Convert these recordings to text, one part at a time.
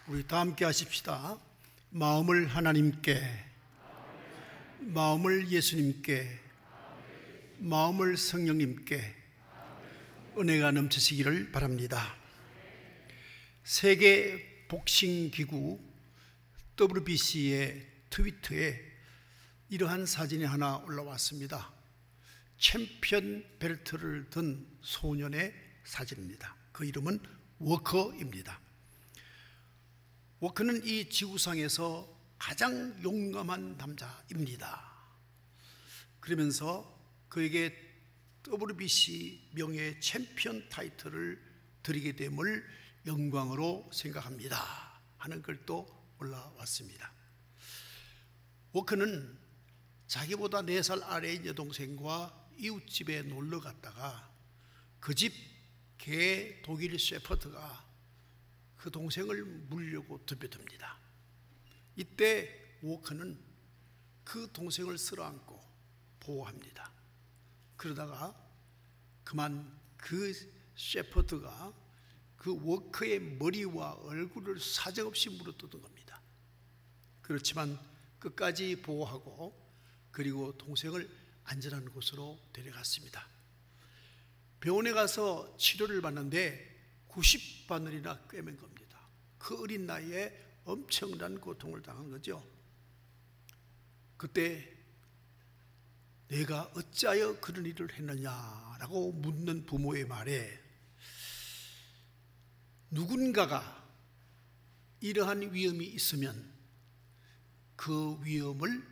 우리 다 함께 하십시다. 마음을 하나님께, 마음을 예수님께, 마음을 성령님께 은혜가 넘치시기를 바랍니다. 세계 복싱 기구 WBC의 트위터에 이러한 사진이 하나 올라왔습니다. 챔피언 벨트를 든 소년의 사진입니다. 그 이름은 워커입니다. 워커는 이 지구상에서 가장 용감한 남자입니다. 그러면서 그에게 WBC 명예 챔피언 타이틀을 드리게 됨을 영광으로 생각합니다 하는 글도 올라왔습니다. 워커는 자기보다 4살 아래인 여동생과 이웃집에 놀러 갔다가 그 집 개 독일 셰퍼드가 그 동생을 물려고 덤벼듭니다. 이때 워커는 그 동생을 쓸어안고 보호합니다. 그러다가 그만 그 셰퍼드가 그 워커의 머리와 얼굴을 사정없이 물어뜯은 겁니다. 그렇지만 끝까지 보호하고 그리고 동생을 안전한 곳으로 데려갔습니다. 병원에 가서 치료를 받는데 90바늘이나 꿰맨 겁니다. 그 어린 나이에 엄청난 고통을 당한 거죠. 그때 내가 어찌하여 그런 일을 했느냐라고 묻는 부모의 말에 누군가가 이러한 위험이 있으면 그 위험을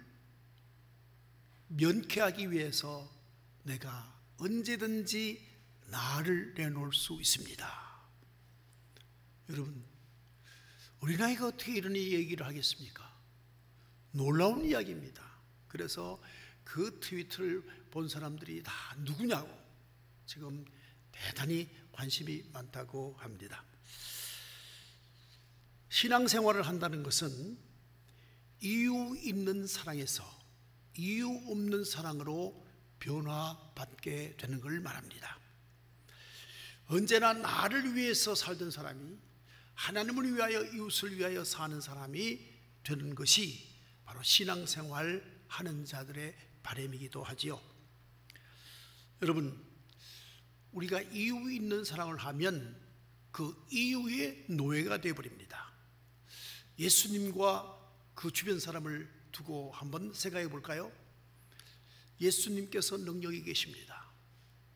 면케하기 위해서 내가 언제든지 나를 내놓을 수 있습니다. 여러분, 어린아이가 어떻게 이런 얘기를 하겠습니까? 놀라운 이야기입니다. 그래서 그 트위터를 본 사람들이 다 누구냐고 지금 대단히 관심이 많다고 합니다. 신앙생활을 한다는 것은 이유 있는 사랑에서 이유 없는 사랑으로 변화받게 되는 걸 말합니다. 언제나 나를 위해서 살던 사람이 하나님을 위하여 이웃을 위하여 사는 사람이 되는 것이 바로 신앙생활 하는 자들의 바람이기도 하지요. 여러분, 우리가 이유 있는 사랑을 하면 그 이유의 노예가 되어버립니다. 예수님과 그 주변 사람을 두고 한번 생각해 볼까요? 예수님께서 능력이 계십니다.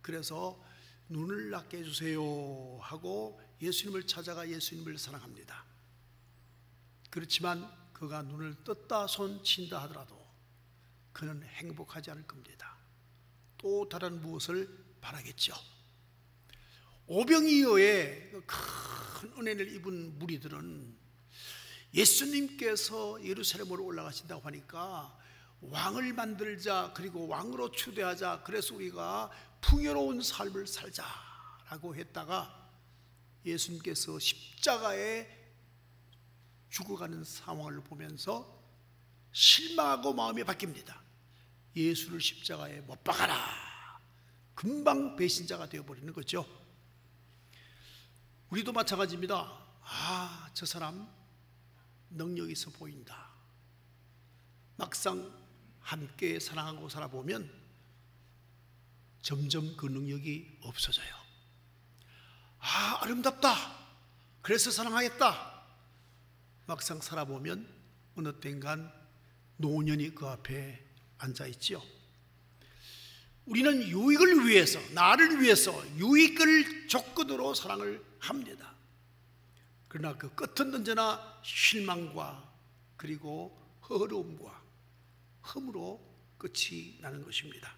그래서 눈을 낫게 해주세요 하고 예수님을 찾아가 예수님을 사랑합니다. 그렇지만 그가 눈을 떴다 손 친다 하더라도 그는 행복하지 않을 겁니다. 또 다른 무엇을 바라겠죠. 오병이어의 큰 은혜를 입은 무리들은 예수님께서 예루살렘으로 올라가신다고 하니까 왕을 만들자, 그리고 왕으로 추대하자, 그래서 우리가 풍요로운 삶을 살자라고 했다가 예수님께서 십자가에 죽어가는 상황을 보면서 실망하고 마음이 바뀝니다. 예수를 십자가에 못 박아라. 금방 배신자가 되어버리는 거죠. 우리도 마찬가지입니다. 아, 저 사람 능력 있어 보인다. 막상 함께 사랑하고 살아보면 점점 그 능력이 없어져요. 아, 아름답다. 그래서 사랑하겠다. 막상 살아보면 어느 땐간 노년이 그 앞에 앉아있지요. 우리는 유익을 위해서, 나를 위해서 유익을 조건으로 사랑을 합니다. 그러나 그 끝은 언제나 실망과 그리고 허름과 흠으로 끝이 나는 것입니다.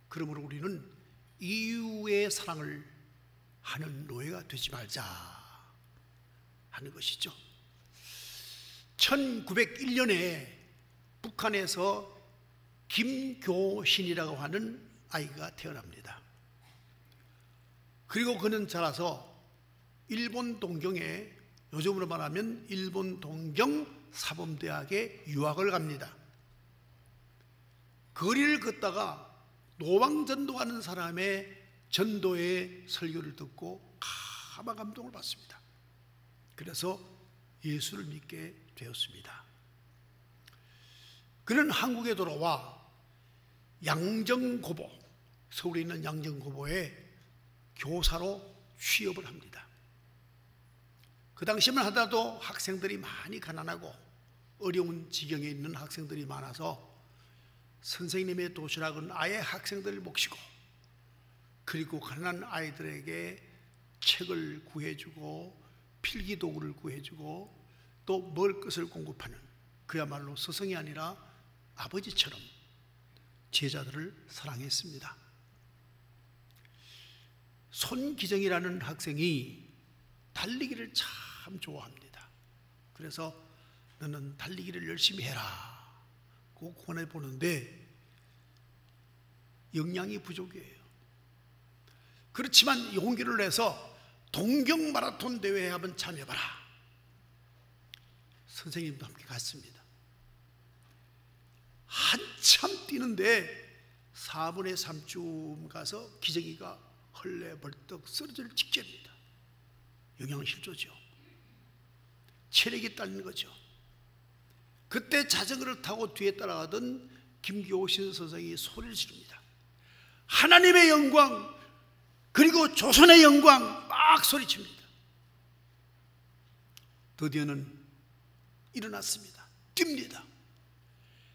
그러므로 우리는 이유의 사랑을 하는 노예가 되지 말자 하는 것이죠. 1901년에 북한에서 김교신이라고 하는 아이가 태어납니다. 그리고 그는 자라서 일본 동경에, 요즘으로 말하면 일본 동경 사범대학에 유학을 갑니다. 거리를 걷다가 노방전도하는 사람의 전도의 설교를 듣고 가만 감동을 받습니다. 그래서 예수를 믿게 되었습니다. 그는 한국에 돌아와 양정고보, 서울에 있는 양정고보에 교사로 취업을 합니다. 그 당시만 하더라도 학생들이 많이 가난하고 어려운 지경에 있는 학생들이 많아서 선생님의 도시락은 아예 학생들을 먹이고, 그리고 가난한 아이들에게 책을 구해주고 필기도구를 구해주고 또 먹을 것을 공급하는, 그야말로 스승이 아니라 아버지처럼 제자들을 사랑했습니다. 손기정이라는 학생이 달리기를 참 좋아합니다. 그래서 너는 달리기를 열심히 해라 고 권해보는데 역량이 부족해요. 그렇지만 용기를 내서 동경 마라톤 대회에 한번 참여해봐라. 선생님도 함께 갔습니다. 한참 뛰는데 4분의 3쯤 가서 기저귀가 헐레벌떡 쓰러질 직전입니다. 영양실조죠. 체력이 딸리는 거죠. 그때 자전거를 타고 뒤에 따라가던 김교신 선생이 소리를 지릅니다. 하나님의 영광, 그리고 조선의 영광 막 소리칩니다. 드디어는 일어났습니다. 뜁니다.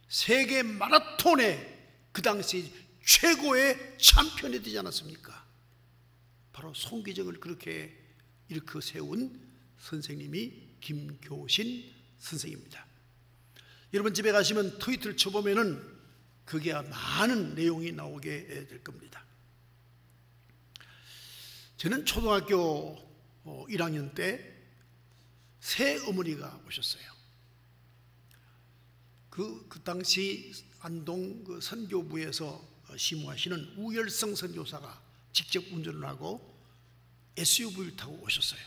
세계 마라톤의 그 당시 최고의 챔피언이 되지 않았습니까? 바로 송기정을 그렇게 일으켜 세운 선생님이 김교신 선생입니다. 여러분 집에 가시면 트위터를 쳐보면은 거기에 많은 내용이 나오게 될 겁니다. 저는 초등학교 1학년 때 새 어머니가 오셨어요. 그 당시 안동 그 선교부에서 시무하시는 우열성 선교사가 직접 운전을 하고 SUV를 타고 오셨어요.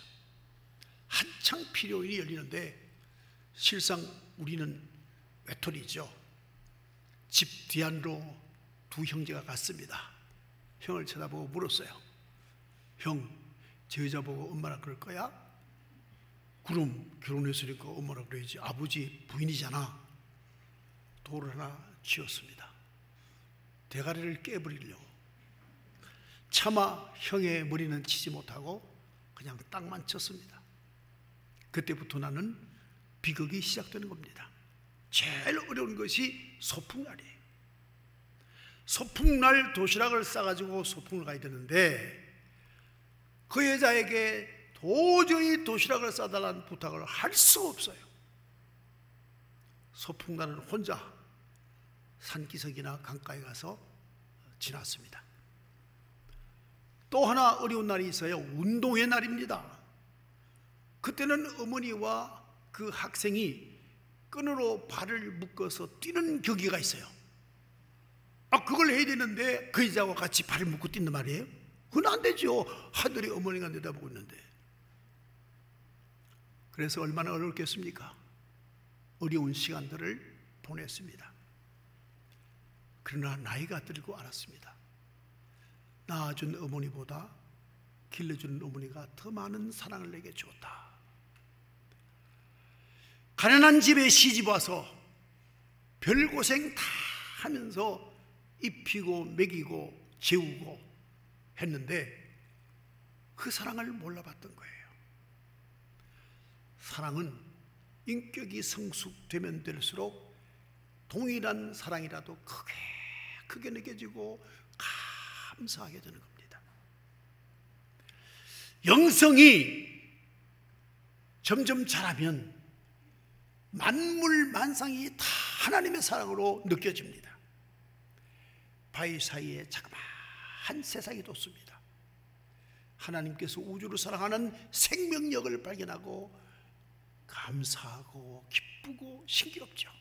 한창 필요일이 열리는데 실상 우리는 외톨이죠. 집 뒤안으로 두 형제가 갔습니다. 형을 쳐다보고 물었어요. 형, 저 여자 보고 엄마라 그럴 거야? 그럼 결혼했으니까 엄마라 그래야지. 아버지 부인이잖아. 돌을 하나 쥐었습니다. 대가리를 깨버리려고. 차마 형의 머리는 치지 못하고 그냥 땅만 쳤습니다. 그때부터 나는 비극이 시작되는 겁니다. 제일 어려운 것이 소풍날이에요. 소풍날 도시락을 싸가지고 소풍을 가야 되는데 그 여자에게 도저히 도시락을 싸달라는 부탁을 할 수가 없어요. 소풍날은 혼자 산기슭이나 강가에 가서 지났습니다. 또 하나 어려운 날이 있어요. 운동회 날입니다. 그때는 어머니와 그 학생이 끈으로 발을 묶어서 뛰는 경기가 있어요. 그걸 해야 되는데 그 여자와 같이 발을 묶고 뛴단 말이에요. 그건 안 되죠. 하늘이 어머니가 내다보고 있는데. 그래서 얼마나 어렵겠습니까? 어려운 시간들을 보냈습니다. 그러나 나이가 들고 알았습니다. 낳아준 어머니보다 길러주는 어머니가 더 많은 사랑을 내게 주었다. 가난한 집에 시집 와서 별고생 다 하면서 입히고 먹이고 재우고 했는데 그 사랑을 몰라봤던 거예요. 사랑은 인격이 성숙되면 될수록 동일한 사랑이라도 크게 느껴지고 감사하게 되는 겁니다. 영성이 점점 자라면 만물 만상이 다 하나님의 사랑으로 느껴집니다. 바위 사이에 자그마한 세상이 돋습니다. 하나님께서 우주를 사랑하는 생명력을 발견하고 감사하고 기쁘고 신기롭죠.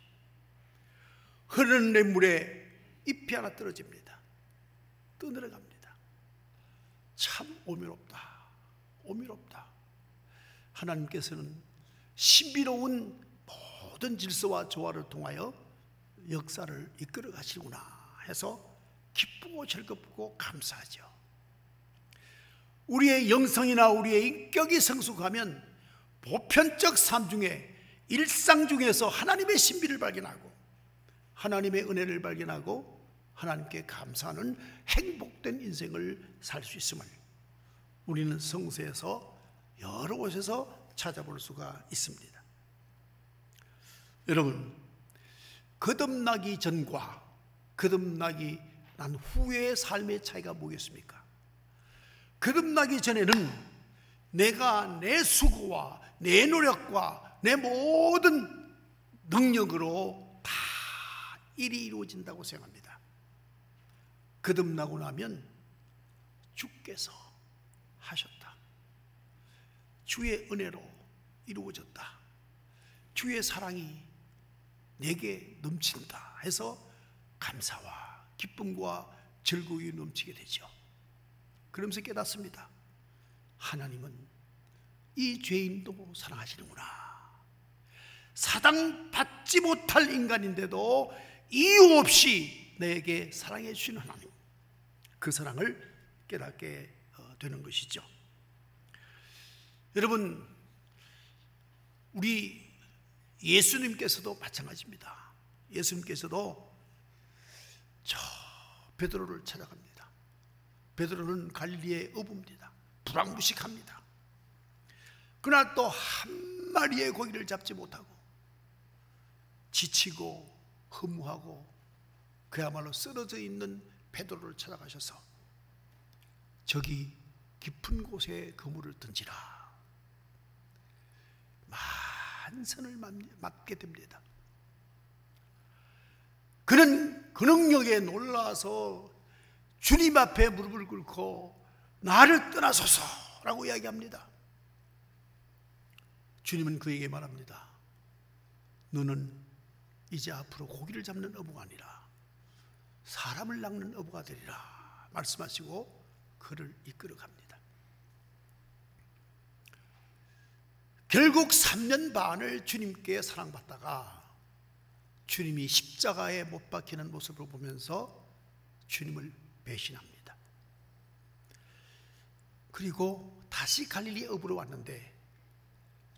흐르는 냇물에 잎이 하나 떨어집니다. 떠내려갑니다. 참 오묘롭다. 오묘롭다. 하나님께서는 신비로운 모든 질서와 조화를 통하여 역사를 이끌어 가시구나 해서 기쁘고 즐겁고 감사하죠. 우리의 영성이나 우리의 인격이 성숙하면 보편적 삶 중에, 일상 중에서 하나님의 신비를 발견하고 하나님의 은혜를 발견하고 하나님께 감사하는 행복된 인생을 살 수 있음을 우리는 성서에서 여러 곳에서 찾아볼 수가 있습니다. 여러분, 거듭나기 전과 거듭나기 난 후의 삶의 차이가 뭐겠습니까? 거듭나기 전에는 내가 내 수고와 내 노력과 내 모든 능력으로 다 일이 이루어진다고 생각합니다. 거듭나고 나면 주께서 하셨다, 주의 은혜로 이루어졌다, 주의 사랑이 내게 넘친다 해서 감사와 기쁨과 즐거움이 넘치게 되죠. 그러면서 깨닫습니다. 하나님은 이 죄인도 사랑하시는구나. 사랑받지 못할 인간인데도 이유 없이 내게 사랑해 주시는 하나님, 그 사랑을 깨닫게 되는 것이죠. 여러분, 우리 예수님께서도 마찬가지입니다. 예수님께서도 저 베드로를 찾아갑니다. 베드로는 갈릴리의 어부입니다. 불황무식합니다. 그날 또 한 마리의 고기를 잡지 못하고 지치고 허무하고 그야말로 쓰러져 있는 베드로를 찾아가셔서 저기 깊은 곳에 그물을 던지라, 만선을 맞게 됩니다. 그는 그 능력에 놀라서 주님 앞에 무릎을 꿇고 나를 떠나소서라고 이야기합니다. 주님은 그에게 말합니다. 너는 이제 앞으로 고기를 잡는 어부가 아니라 사람을 낚는 어부가 되리라 말씀하시고 그를 이끌어갑니다. 결국 3년 반을 주님께 사랑받다가 주님이 십자가에 못 박히는 모습을 보면서 주님을 배신합니다. 그리고 다시 갈릴리 어부로 왔는데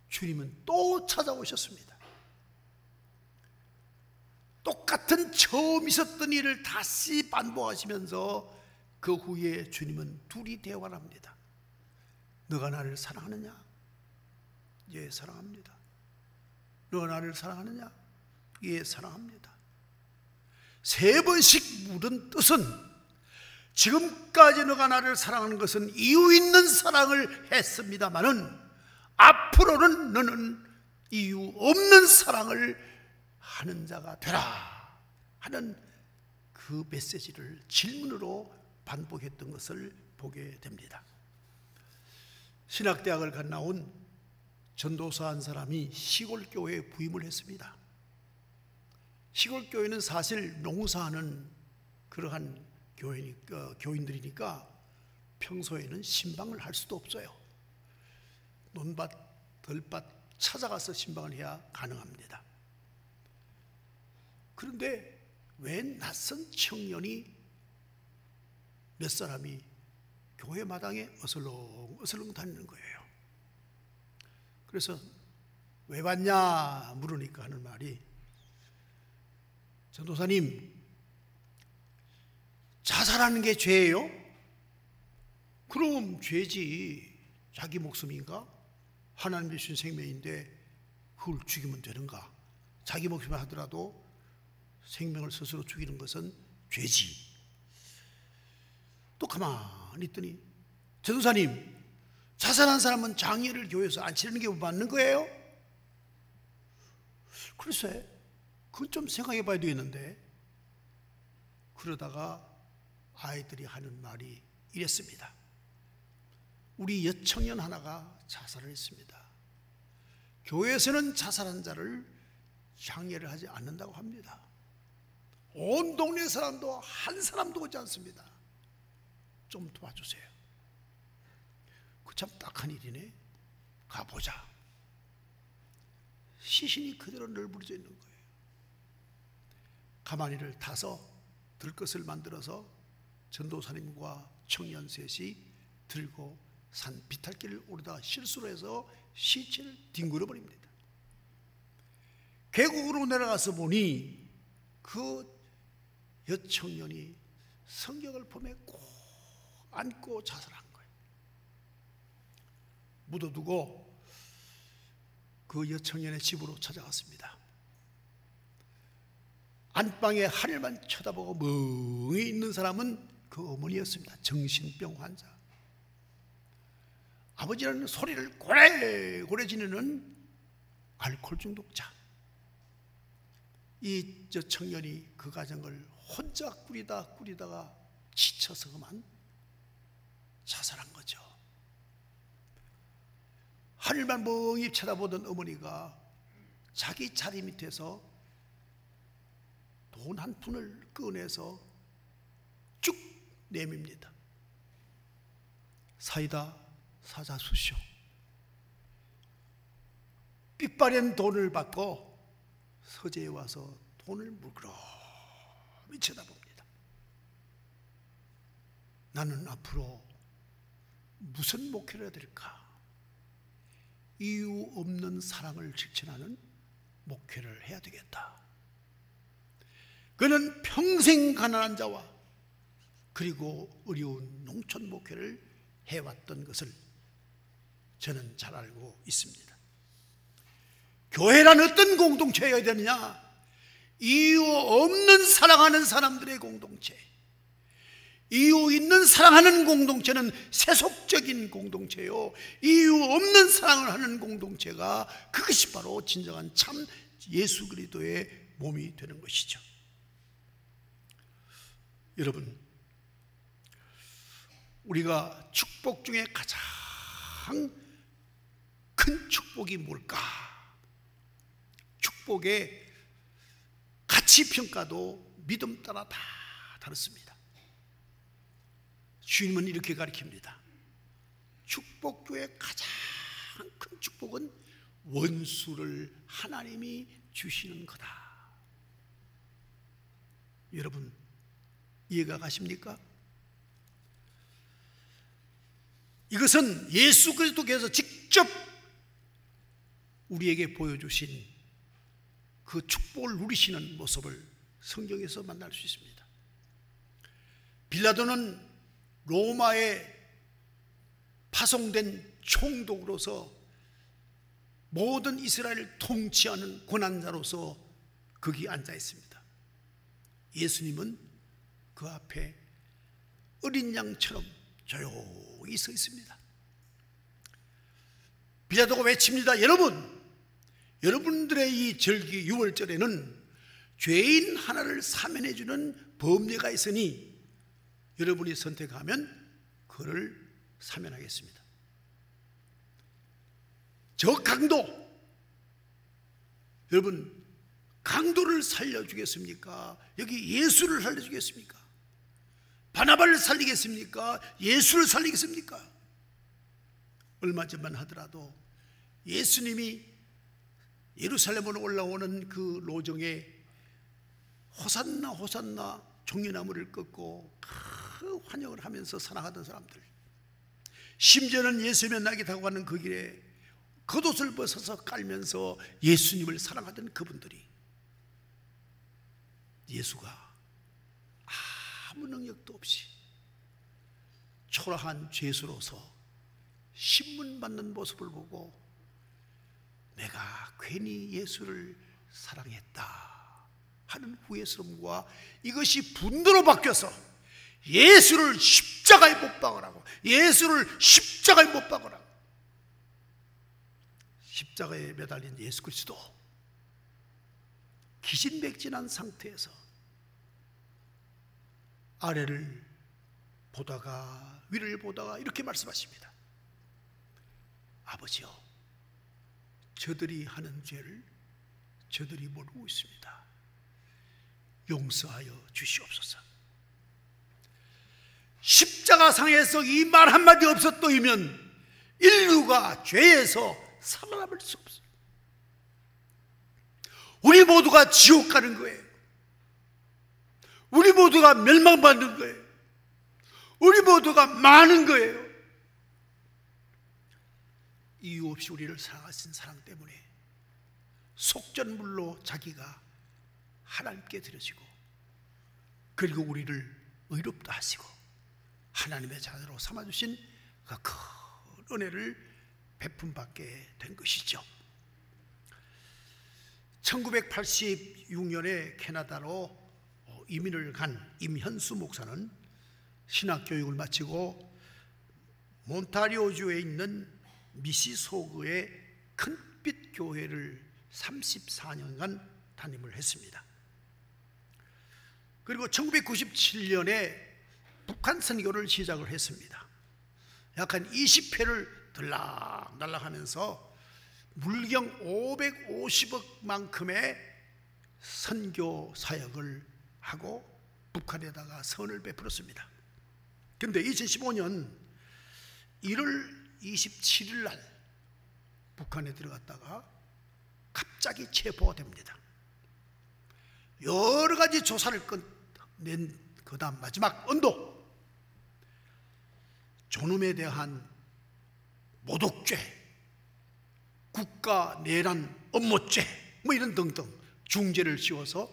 주님은 또 찾아오셨습니다. 똑같은 처음 있었던 일을 다시 반복하시면서 그 후에 주님은 둘이 대화를 합니다. 너가 나를 사랑하느냐? 예, 사랑합니다. 너가 나를 사랑하느냐? 예, 사랑합니다. 3번씩 물은 뜻은 지금까지 너가 나를 사랑하는 것은 이유 있는 사랑을 했습니다마는 앞으로는 너는 이유 없는 사랑을 하는 자가 되라 하는 그 메시지를 질문으로 반복했던 것을 보게 됩니다. 신학대학을 나온 전도사 한 사람이 시골교회에 부임을 했습니다. 시골교회는 사실 농사하는 그러한 교인들이니까 평소에는 신방을 할 수도 없어요. 논밭, 들밭 찾아가서 신방을 해야 가능합니다. 그런데 왜 낯선 청년이 몇 사람이 교회 마당에 어슬렁어슬렁 다니는 거예요. 그래서 왜 왔냐 물으니까 하는 말이, 전도사님, 자살하는 게 죄예요? 그럼 죄지. 자기 목숨인가? 하나님 주신 생명인데 그걸 죽이면 되는가? 자기 목숨을 하더라도 생명을 스스로 죽이는 것은 죄지. 또 가만히 있더니, 전도사님, 자살한 사람은 장례를 교회에서 안 치르는 게 맞는 거예요? 글쎄, 그건 좀 생각해 봐야 되겠는데. 그러다가 아이들이 하는 말이 이랬습니다. 우리 여청년 하나가 자살을 했습니다. 교회에서는 자살한 자를 장례를 하지 않는다고 합니다. 온 동네 사람도 한 사람도 오지 않습니다. 좀 도와주세요. 그 참 딱한 일이네. 가보자. 시신이 그대로 널브러져 있는 거예요. 가마니를 타서 들것을 만들어서 전도사님과 청년 셋이 들고 산 비탈길을 오르다가 실수로 해서 시체를 뒹굴어 버립니다. 계곡으로 내려가서 보니 그 여청년이 성경을 봄에 꼭 안고 자살한 거예요. 묻어두고 그 여청년의 집으로 찾아갔습니다. 안방에 하늘만 쳐다보고 멍히 있는 사람은 그 어머니였습니다. 정신병 환자. 아버지는 소리를 고래고래 지르는 알코올 중독자. 이 청년이 그 가정을 혼자 꾸리다가 지쳐서 그만 자살한 거죠. 하늘만 멍히 쳐다보던 어머니가 자기 자리 밑에서 돈 한 푼을 꺼내서 쭉 내밉니다. 사이다 사자 수시오. 삑바랜 돈을 받고 서재에 와서 돈을 물끄러미 쳐다봅니다. 나는 앞으로 무슨 목회를 해야 될까? 이유 없는 사랑을 실천하는 목회를 해야 되겠다. 그는 평생 가난한 자와 그리고 어려운 농촌 목회를 해왔던 것을 저는 잘 알고 있습니다. 교회란 어떤 공동체여야 되느냐? 이유 없는 사랑하는 사람들의 공동체. 이유 있는 사랑하는 공동체는 세속적인 공동체요, 이유 없는 사랑을 하는 공동체가, 그것이 바로 진정한 참 예수 그리스도의 몸이 되는 것이죠. 여러분, 우리가 축복 중에 가장 큰 축복이 뭘까? 축복의 가치평가도 믿음 따라 다 다릅니다. 주님은 이렇게 가르칩니다. 축복 중에 가장 큰 축복은 원수를 하나님이 주시는 거다. 여러분, 이해가 가십니까? 이것은 예수 그리스도께서 직접 우리에게 보여주신 그 축복을 누리시는 모습을 성경에서 만날 수 있습니다. 빌라도는 로마에 파송된 총독으로서 모든 이스라엘을 통치하는 권한자로서 거기 앉아 있습니다. 예수님은 그 앞에 어린 양처럼 조용히 서 있습니다. 빌라도가 외칩니다. 여러분들의 이 절기 유월절에는 죄인 하나를 사면해 주는 법례가 있으니 여러분이 선택하면 그를 사면하겠습니다. 저 강도, 여러분, 강도를 살려주겠습니까? 여기 예수를 살려주겠습니까? 바나바를 살리겠습니까? 예수를 살리겠습니까? 얼마 전만 하더라도 예수님이 예루살렘으로 올라오는 그 로정에 호산나 호산나 종려나무를 꺾고 그 환영을 하면서 살아가던 사람들, 심지어는 예수님의 낙이 타고 가는 그 길에 겉옷을 벗어서 깔면서 예수님을 사랑하던 그분들이 예수가 아무 능력도 없이 초라한 죄수로서 신문받는 모습을 보고 내가 괜히 예수를 사랑했다 하는 후회스러움과 이것이 분노로 바뀌어서 예수를 십자가에 못 박으라고, 예수를 십자가에 못 박으라고. 십자가에 매달린 예수 그리스도, 기진맥진한 상태에서 아래를 보다가 위를 보다가 이렇게 말씀하십니다. 아버지여, 저들이 하는 죄를 저들이 모르고 있습니다. 용서하여 주시옵소서. 십자가상에서 이 말 한마디 없었더이면 인류가 죄에서 살아남을 수 없어요. 우리 모두가 지옥 가는 거예요. 우리 모두가 멸망받는 거예요. 우리 모두가 많은 거예요. 이유 없이 우리를 사랑하신 사랑 때문에 속전물로 자기가 하나님께 드려지고, 그리고 우리를 의롭다 하시고 하나님의 자녀로 삼아주신 그 큰 은혜를 베품받게 된 것이죠. 1986년에 캐나다로 이민을 간 임현수 목사는 신학교육을 마치고 몬타리오주에 있는 미시소그의 큰빛 교회를 34년간 담임을 했습니다. 그리고 1997년에 북한 선교를 시작을 했습니다. 약 한 20회를 들락날락 하면서 물경 550억만큼의 선교 사역을 하고 북한에다가 선을 베풀었습니다. 그런데 2015년 1월 27일 날 북한에 들어갔다가 갑자기 체포가 됩니다. 여러 가지 조사를 끝낸 그 다음 마지막 언도, 존엄에 대한 모독죄, 국가 내란 업무죄 뭐 이런 등등 중죄를 씌워서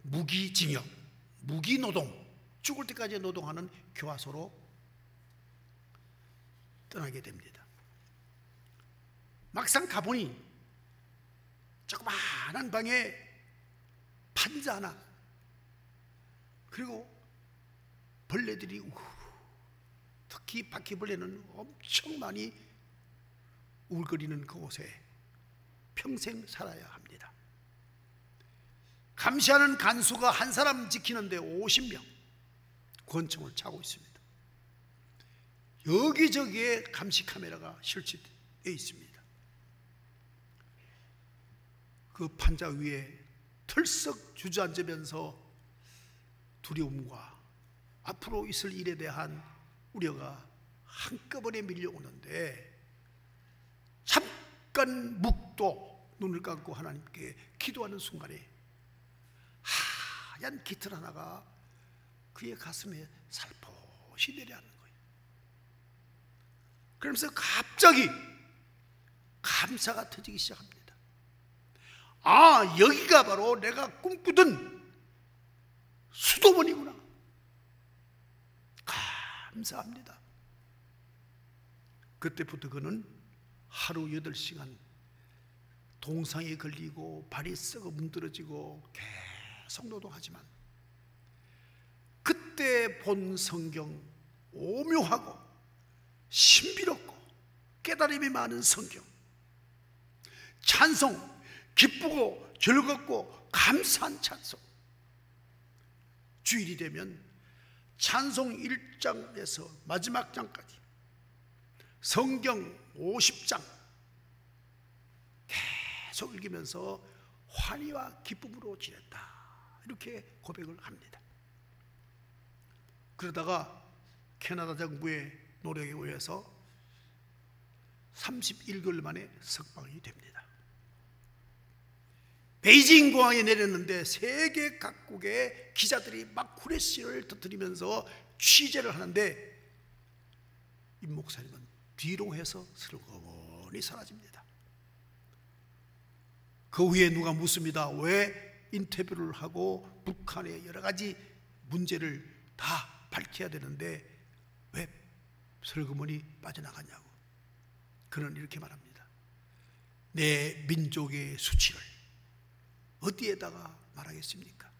무기징역, 무기노동, 죽을 때까지 노동하는 교화소로 떠나게 됩니다. 막상 가보니 조그마한 방에 판자 하나, 그리고 벌레들이 특히 바퀴벌레는 엄청 많이 울거리는 그곳에 평생 살아야 합니다. 감시하는 간수가 한 사람 지키는데 50명 권총을 차고 있습니다. 여기저기에 감시 카메라가 설치되어 있습니다. 그 판자 위에 털썩 주저앉으면서 두려움과 앞으로 있을 일에 대한 우려가 한꺼번에 밀려오는데, 잠깐 묵도 눈을 감고 하나님께 기도하는 순간에 하얀 깃털 하나가 그의 가슴에 살포시 내려앉는 거예요. 그러면서 갑자기 감사가 터지기 시작합니다. 아, 여기가 바로 내가 꿈꾸던 수도원이구나. 감사합니다. 그때부터 그는 하루 8시간 동상에 걸리고 발이 썩어 문드러지고 계속 노동하지만, 그때 본 성경, 오묘하고 신비롭고 깨달음이 많은 성경, 찬송, 기쁘고 즐겁고 감사한 찬송, 주일이 되면 찬송 1장에서 마지막 장까지 성경 50장 계속 읽으면서 환희와 기쁨으로 지냈다, 이렇게 고백을 합니다. 그러다가 캐나다 정부의 노력에 의해서 31개월 만에 석방이 됩니다. 베이징 공항에 내렸는데 세계 각국의 기자들이 막 후레쉬를 터뜨리면서 취재를 하는데 임 목사님은 뒤로 해서 슬그머니 사라집니다. 그 후에 누가 묻습니다. 왜 인터뷰를 하고 북한의 여러 가지 문제를 다 밝혀야 되는데 왜 슬그머니 빠져나갔냐고. 그는 이렇게 말합니다. 내 민족의 수치를 어디에다가 말하겠습니까?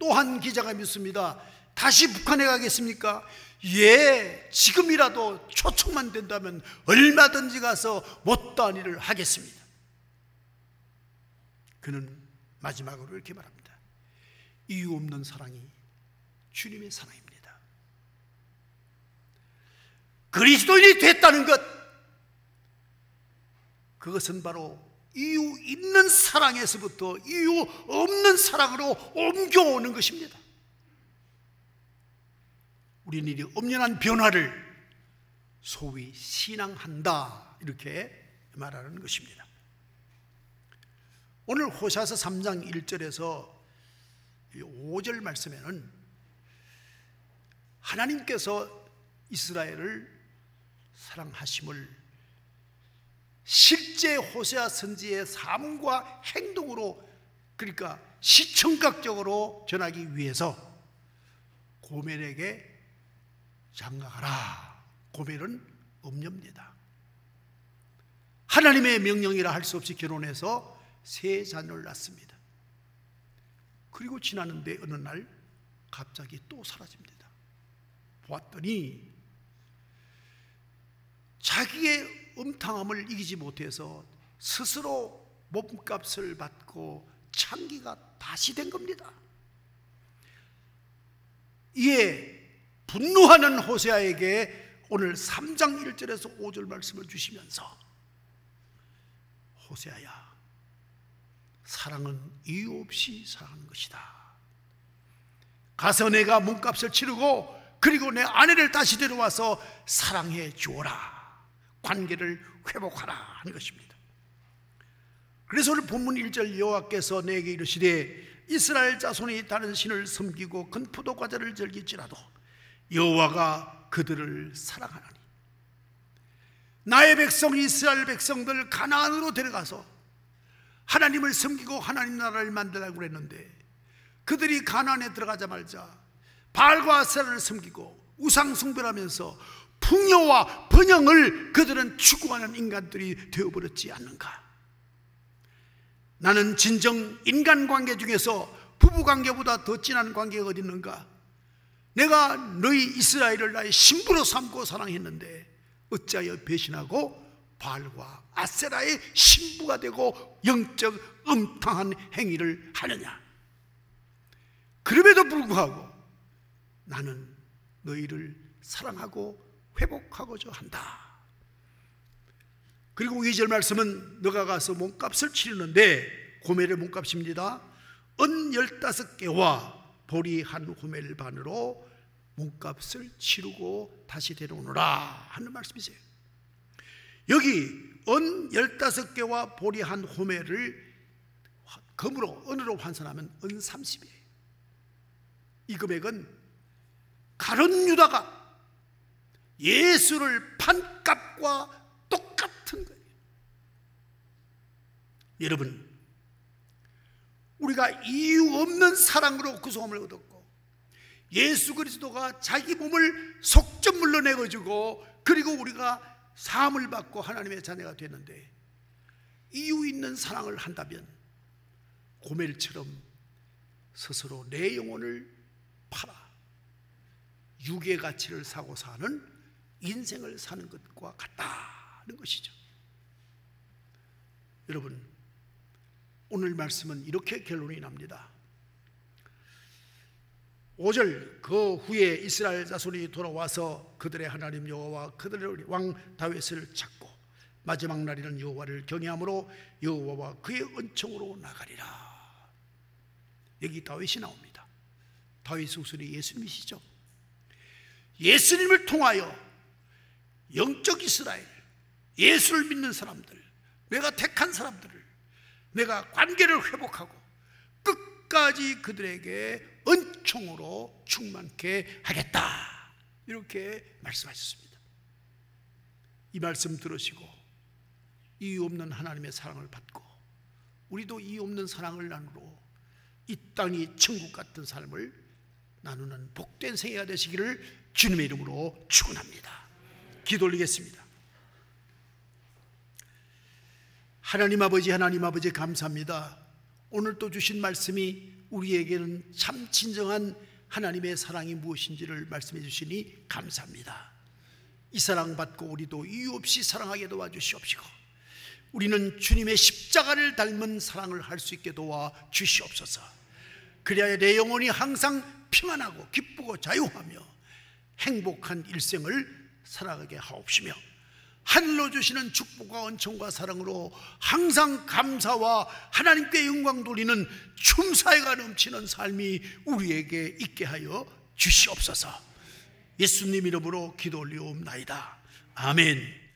또 한 기자가 묻습니다. 다시 북한에 가겠습니까? 예, 지금이라도 초청만 된다면 얼마든지 가서 못다한 일을 하겠습니다. 그는 마지막으로 이렇게 말합니다. 이유 없는 사랑이 주님의 사랑입니다. 그리스도인이 됐다는 것, 그것은 바로 이유 있는 사랑에서부터 이유 없는 사랑으로 옮겨오는 것입니다. 우리는 이 엄연한 변화를 소위 신앙한다, 이렇게 말하는 것입니다. 오늘 호세아서 3장 1절에서 5절 말씀에는 하나님께서 이스라엘을 사랑하심을 실제 호세아 선지의 삶과 행동으로, 그러니까 시청각적으로 전하기 위해서 고멜에게 장가가라. 고멜은 음녀입니다. 하나님의 명령이라 할 수 없이 결혼해서 세 자녀를 낳습니다. 그리고 지나는데 어느 날 갑자기 또 사라집니다. 보았더니 자기의 음탕함을 이기지 못해서 스스로 몸값을 받고 창기가 다시 된 겁니다. 이에 분노하는 호세아에게 오늘 3장 1절에서 5절 말씀을 주시면서, 호세아야, 사랑은 이유 없이 사랑하는 것이다. 가서 내가 몸값을 치르고 그리고 내 아내를 다시 데려와서 사랑해 주어라. 관계를 회복하라 하는 것입니다. 그래서 오늘 본문 1절, 여호와께서 내게 이르시되 이스라엘 자손이 다른 신을 섬기고 큰 포도 과자를 즐길지라도 여호와가 그들을 사랑하나니, 나의 백성 이스라엘 백성들 가나안으로 데려가서 하나님을 섬기고 하나님 나라를 만들라고 그랬는데, 그들이 가나안에 들어가자마자 바알과 아세라를 섬기고 우상 숭배하면서 풍요와 번영을 그들은 추구하는 인간들이 되어버렸지 않는가. 나는 진정 인간관계 중에서 부부관계보다 더 진한 관계가 어디 있는가. 내가 너희 이스라엘을 나의 신부로 삼고 사랑했는데 어찌하여 배신하고 바알과 아세라의 신부가 되고 영적 음탕한 행위를 하느냐. 그럼에도 불구하고 나는 너희를 사랑하고 회복하고자 한다. 그리고 2절 말씀은 너가 가서 몸값을 치르는데, 고멜의 몸값입니다. 은 15개와 보리 한 호멜 반으로 몸값을 치르고 다시 데려오너라 하는 말씀이세요. 여기 은 15개와 보리 한 호멜을 금으로, 은으로 환산하면 은 30이에요. 이 금액은 가룟 유다가 예수를 판 값과 똑같은 거예요. 여러분, 우리가 이유 없는 사랑으로 구속함을 얻었고, 예수 그리스도가 자기 몸을 속전물로 내어주고, 그리고 우리가 사함을 받고 하나님의 자녀가 됐는데, 이유 있는 사랑을 한다면 고멜처럼 스스로 내 영혼을 팔아 육의 가치를 사고 사는 인생을 사는 것과 같다는 것이죠. 여러분, 오늘 말씀은 이렇게 결론이 납니다. 5절, 그 후에 이스라엘 자손이 돌아와서 그들의 하나님 여호와와 그들의 왕 다윗을 찾고 마지막 날에는 여호와를 경외함으로 여호와와 그의 은총으로 나가리라. 여기 다윗이 나옵니다. 다윗 후손이 예수님이시죠. 예수님을 통하여 영적 이스라엘, 예수를 믿는 사람들, 내가 택한 사람들을 내가 관계를 회복하고 끝까지 그들에게 은총으로 충만케 하겠다, 이렇게 말씀하셨습니다. 이 말씀 들으시고 이유 없는 하나님의 사랑을 받고 우리도 이유 없는 사랑을 나누고 이 땅이 천국 같은 삶을 나누는 복된 생애가 되시기를 주님의 이름으로 축원합니다. 기도 올리겠습니다. 하나님 아버지, 하나님 아버지 감사합니다. 오늘 또 주신 말씀이 우리에게는 참 진정한 하나님의 사랑이 무엇인지를 말씀해 주시니 감사합니다. 이 사랑 받고 우리도 이유 없이 사랑하게 도와주시옵시고, 우리는 주님의 십자가를 닮은 사랑을 할 수 있게 도와주시옵소서. 그래야 내 영혼이 항상 평안하고 기쁘고 자유하며 행복한 일생을 살아가게 하옵시며, 하늘로 주시는 축복과 은총과 사랑으로 항상 감사와 하나님께 영광 돌리는 춤사위가 넘치는 삶이 우리에게 있게 하여 주시옵소서. 예수님 이름으로 기도 올리옵나이다. 아멘.